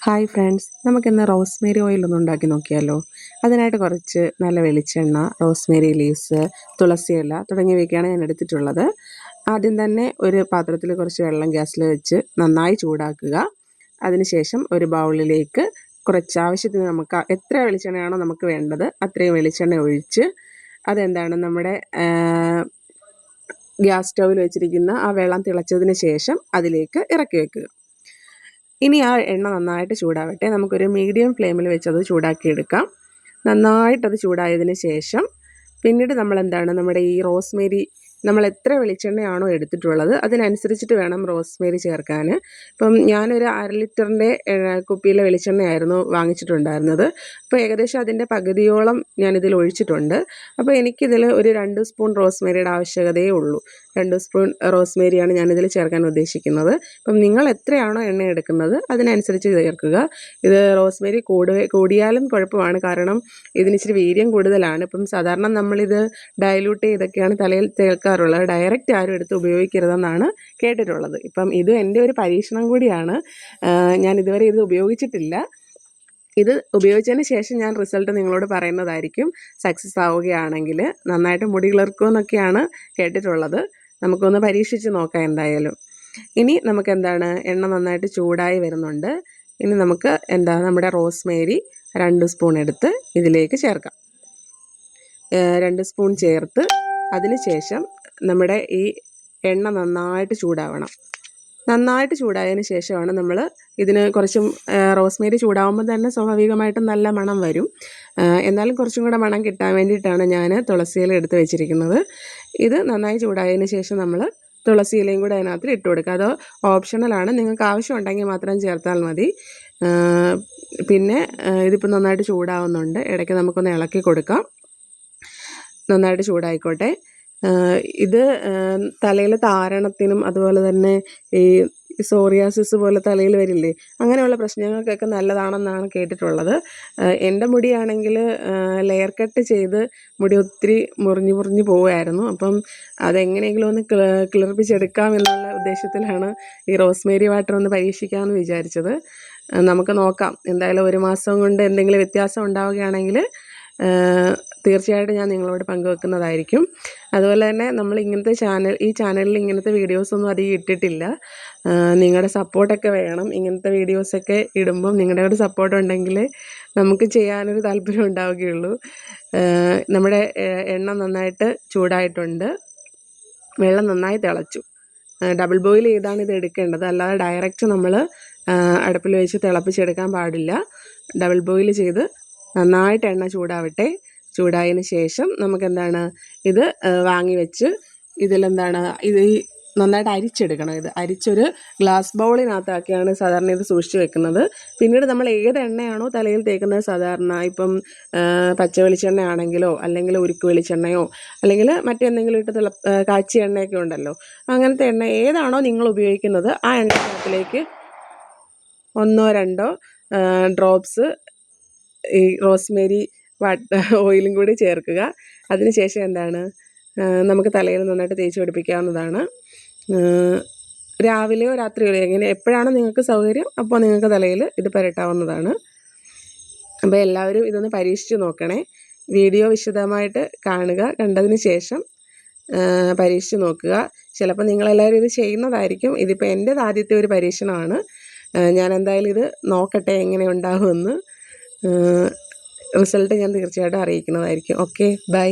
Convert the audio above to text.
Hi friends, നമുക്കിന്ന് Rosemary oil ഒന്ന് ഉണ്ടാക്കി നോക്കിയാലോ. അതിനായിട്ട് കുറച്ച് നല്ല വെളിച്ചെണ്ണ, റോസ്മേരി ലീവ്സ്, തുളസി ഇല തുടങ്ങിയവയൊക്കെയാണ് ഞാൻ എടുത്തിട്ടുള്ളത്. ആദ്യം തന്നെ ഒരു പാത്രത്തിൽ കുറച്ച് വെള്ളം ഗ്യാസിൽ വെച്ച് നന്നായി ചൂടാക്കുക. അതിനുശേഷം ഒരു ബൗളിലേക്ക് കുറച്ച് ആവശ്യത്തിന് നമുക്ക് എത്ര വെളിച്ചെണ്ണയാണോ നമുക്ക് വേണ്ടത് അത്രയും വെളിച്ചെണ്ണ ഒഴിച്ച് അതെന്താണ് നമ്മുടെ ഗ്യാസ് സ്റ്റൗവിൽ വെച്ചിരിക്കുന്ന ആ വെള്ളം തിളച്ചതിന് ശേഷം അതിലേക്ക് ഇറക്കി വെക്കുക. ഇനി ആ എണ്ണ നന്നായിട്ട് ചൂടാവട്ടെ. നമുക്കൊരു മീഡിയം ഫ്ലെയിമിൽ വെച്ചത് ചൂടാക്കിയെടുക്കാം. നന്നായിട്ടത് ചൂടായതിന് ശേഷം പിന്നീട് നമ്മുടെ ഈ റോസ്മേരി നമ്മൾ എത്ര വെളിച്ചെണ്ണയാണോ എടുത്തിട്ടുള്ളത് അതിനനുസരിച്ചിട്ട് വേണം റോസ്മേരി ചേർക്കാൻ. ഇപ്പം ഞാനൊരു 1/2 ലിറ്ററിൻ്റെ കുപ്പിയിലെ വെളിച്ചെണ്ണയായിരുന്നു വാങ്ങിച്ചിട്ടുണ്ടായിരുന്നത്. അപ്പോൾ ഏകദേശം അതിൻ്റെ പകുതിയോളം ഞാനിതിൽ ഒഴിച്ചിട്ടുണ്ട്. അപ്പോൾ എനിക്കിതിൽ ഒരു 2 സ്പൂൺ റോസ്മേരിയുടെ ആവശ്യകതയേ ഉള്ളൂ. 2 സ്പൂൺ റോസ്മേരിയാണ് ഞാനിതിൽ ചേർക്കാൻ ഉദ്ദേശിക്കുന്നത്. അപ്പം നിങ്ങൾ എത്രയാണോ എണ്ണ എടുക്കുന്നത് അതിനനുസരിച്ച് ചേർക്കുക. ഇത് റോസ്മേരി കൂടിയാലും കുഴപ്പമാണ്, കാരണം ഇതിനിച്ചിരി വീര്യം കൂടുതലാണ്. ഇപ്പം സാധാരണ നമ്മളിത് ഡയലൂട്ട് ചെയ്തൊക്കെയാണ് തലയിൽ തേൽക്കാറുള്ളത്. ഡയറക്റ്റ് ആരും എടുത്ത് ഉപയോഗിക്കരുതെന്നാണ് കേട്ടിട്ടുള്ളത്. ഇപ്പം ഇത് എൻ്റെ ഒരു പരീക്ഷണം കൂടിയാണ്. ഞാൻ ഇതുവരെ ഇത് ഉപയോഗിച്ചിട്ടില്ല. ഇത് ഉപയോഗിച്ചതിന് ശേഷം ഞാൻ റിസൾട്ട് നിങ്ങളോട് പറയുന്നതായിരിക്കും. സക്സസ് ആവുകയാണെങ്കിൽ നന്നായിട്ട് മുടി കിളിർക്കുമെന്നൊക്കെയാണ് കേട്ടിട്ടുള്ളത്. നമുക്കൊന്ന് പരീക്ഷിച്ച് നോക്കാം എന്തായാലും. ഇനി എണ്ണ നന്നായിട്ട് ചൂടായി വരുന്നുണ്ട്. ഇനി നമുക്ക് നമ്മുടെ റോസ്മേരി 2 സ്പൂൺ എടുത്ത് ഇതിലേക്ക് ചേർക്കാം. 2 സ്പൂൺ ചേർത്ത് അതിനുശേഷം നമ്മുടെ ഈ എണ്ണ നന്നായിട്ട് ചൂടാവണം. നന്നായിട്ട് ചൂടായതിന് ശേഷമാണ് നമ്മൾ ഇതിന് കുറച്ചും റോസ്മേരി ചൂടാവുമ്പോൾ തന്നെ സ്വാഭാവികമായിട്ടും നല്ല മണം വരും. എന്നാലും കുറച്ചും കൂടെ മണം കിട്ടാൻ വേണ്ടിയിട്ടാണ് ഞാൻ തുളസിയില എടുത്ത് വെച്ചിരിക്കുന്നത്. ഇത് നന്നായി ചൂടായതിന് ശേഷം നമ്മൾ തുളസിയിലയും കൂടെ അതിനകത്ത് ഇട്ട് കൊടുക്കുക. അത് ഓപ്ഷണലാണ്, നിങ്ങൾക്ക് ആവശ്യമുണ്ടെങ്കിൽ മാത്രം ചേർത്താൽ മതി. പിന്നെ ഇതിപ്പോൾ നന്നായിട്ട് ചൂടാവുന്നുണ്ട്. ഇടയ്ക്ക് നമുക്കൊന്ന് ഇളക്കി കൊടുക്കാം. നന്നായിട്ട് ചൂടായിക്കോട്ടെ. ഇത് തലയിൽ താരണത്തിനും അതുപോലെ തന്നെ ഈ സോറിയാസിസ് പോലെ തലയിൽ വരില്ലേ, അങ്ങനെയുള്ള പ്രശ്നങ്ങൾക്കൊക്കെ നല്ലതാണെന്നാണ് കേട്ടിട്ടുള്ളത്. എൻ്റെ മുടിയാണെങ്കിൽ ലെയർ കട്ട് ചെയ്ത് മുടി ഒത്തിരി മുറിഞ്ഞു പോവുമായിരുന്നു. അപ്പം അതെങ്ങനെയെങ്കിലും ഒന്ന് കിളിർപ്പിച്ചെടുക്കാം എന്നുള്ള ഉദ്ദേശത്തിലാണ് ഈ റോസ്മേരി വാട്ടർ ഒന്ന് പരീക്ഷിക്കാമെന്ന് വിചാരിച്ചത്. നമുക്ക് നോക്കാം. എന്തായാലും 1 മാസം കൊണ്ട് എന്തെങ്കിലും വ്യത്യാസം ഉണ്ടാവുകയാണെങ്കിൽ തീർച്ചയായിട്ടും ഞാൻ നിങ്ങളോട് പങ്കുവെക്കുന്നതായിരിക്കും. അതുപോലെ തന്നെ ഈ ചാനലിൽ ഇങ്ങനത്തെ വീഡിയോസൊന്നും അധികം ഇട്ടിട്ടില്ല. നിങ്ങളുടെ സപ്പോർട്ടൊക്കെ വേണം. ഇങ്ങനത്തെ വീഡിയോസൊക്കെ ഇടുമ്പം നിങ്ങളുടെ ഒരു സപ്പോർട്ട് ഉണ്ടെങ്കിൽ നമുക്ക് ചെയ്യാനൊരു താല്പര്യം ഉണ്ടാവുകയുള്ളൂ. നമ്മുടെ എണ്ണ നന്നായിട്ട് ചൂടായിട്ടുണ്ട്. വെള്ളം നന്നായി തിളച്ചു. ഡബിൾ ബോയിൽ ചെയ്താണ് ഇത് എടുക്കേണ്ടത്, അല്ലാതെ ഡയറക്റ്റ് നമ്മൾ അടുപ്പിൽ വെച്ച് തിളപ്പിച്ചെടുക്കാൻ പാടില്ല. ഡബിൾ ബോയിൽ ചെയ്ത് നന്നായിട്ട് എണ്ണ ചൂടാവട്ടെ. ചൂടായതിന് ശേഷം ഇത് വാങ്ങി വെച്ച് ഇത് നന്നായിട്ട് അരിച്ചെടുക്കണം. ഇത് അരിച്ചൊരു ഗ്ലാസ് ബൗളിനകത്താക്കിയാണ് സാധാരണ ഇത് സൂക്ഷിച്ച് വെക്കുന്നത്. പിന്നീട് നമ്മൾ ഏത് എണ്ണയാണോ തലയിൽ തേക്കുന്നത്, സാധാരണ ഇപ്പം പച്ച വെളിച്ചെണ്ണ ആണെങ്കിലോ അല്ലെങ്കിൽ ഉരുക്ക് വെളിച്ചെണ്ണയോ അല്ലെങ്കിൽ മറ്റെന്തെങ്കിലും ഇട്ട് കാച്ചിയ എണ്ണയൊക്കെ ഉണ്ടല്ലോ, അങ്ങനത്തെ എണ്ണ ഏതാണോ നിങ്ങൾ ഉപയോഗിക്കുന്നത് ആ എണ്ണയ്ക്കകത്തിലേക്ക് 1-2 ഡ്രോപ്സ് ഈ റോസ്മേരി ഓയിലും കൂടി ചേർക്കുക. അതിനുശേഷം നമുക്ക് തലയിൽ നന്നായിട്ട് തേച്ച് പിടിപ്പിക്കാവുന്നതാണ്. രാവിലെയോ രാത്രിയോ എപ്പോഴാണോ നിങ്ങൾക്ക് സൗകര്യം അപ്പോൾ നിങ്ങൾക്ക് തലയിൽ ഇത് പുരട്ടാവുന്നതാണ്. അപ്പോൾ എല്ലാവരും ഇതൊന്ന് പരീക്ഷിച്ച് നോക്കണേ. വീഡിയോ വിശദമായിട്ട് കാണുക. കണ്ടതിന് ശേഷം പരീക്ഷിച്ച് നോക്കുക. ചിലപ്പോൾ നിങ്ങളെല്ലാവരും ഇത് ചെയ്യുന്നതായിരിക്കും. ഇതിപ്പോൾ എൻ്റേത് ആദ്യത്തെ ഒരു പരീക്ഷണമാണ്. ഞാൻ എന്തായാലും ഇത് നോക്കട്ടെ എങ്ങനെ ഉണ്ടാകുമെന്ന്. റിസൾട്ട് ഞാൻ തീർച്ചയായിട്ടും അറിയിക്കുന്നതായിരിക്കും. Okay, by.